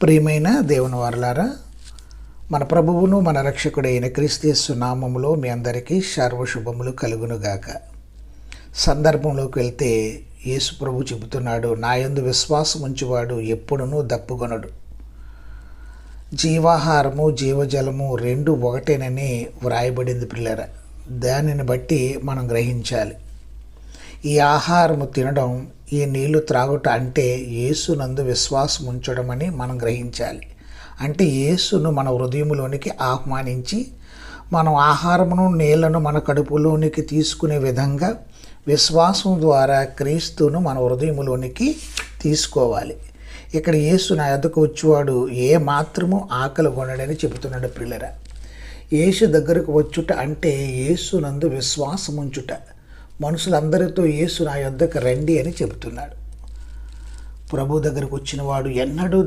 ప్రియమైన దేవుని వారలారా, మన ప్రభువును మన రక్షకుడైన క్రీస్తు యేసు నామములో మీ అందరికీ సర్వశుభములు కలుగునుగాక. సందర్భంలోకి వెళ్తే యేసు ప్రభు చెబుతున్నాడు, నా యందు విశ్వాసం ఉంచువాడు ఎప్పుడునూ దప్పుకొనడు. జీవాహారము జీవజలము రెండు ఒకటేనని వ్రాయబడింది పిల్లరా. దానిని బట్టి మనం గ్రహించాలి. ఈ ఆహారము తినడం, ఈ నీళ్లు త్రాగుట అంటే యేసునందు విశ్వాసం ఉంచడం అని మనం గ్రహించాలి. అంటే యేసును మన హృదయంలోనికి ఆహ్వానించి మనం ఆహారమును నీళ్లను మన కడుపులోనికి తీసుకునే విధంగా విశ్వాసం ద్వారా క్రీస్తును మన హృదయంలోనికి తీసుకోవాలి. ఇక్కడ యేసు నా యొద్దకు వచ్చేవాడు ఏ మాత్రము ఆకలి కొనడని చెబుతున్నాడు పిల్లరా. యేసు దగ్గరకు వచ్చుట అంటే యేసునందు విశ్వాసం ఉంచుట. మనుషులందరితో యేసు నా యొద్దకు రండి అని చెబుతున్నాడు. ప్రభు దగ్గరకు వచ్చిన వాడు ఎన్నడూ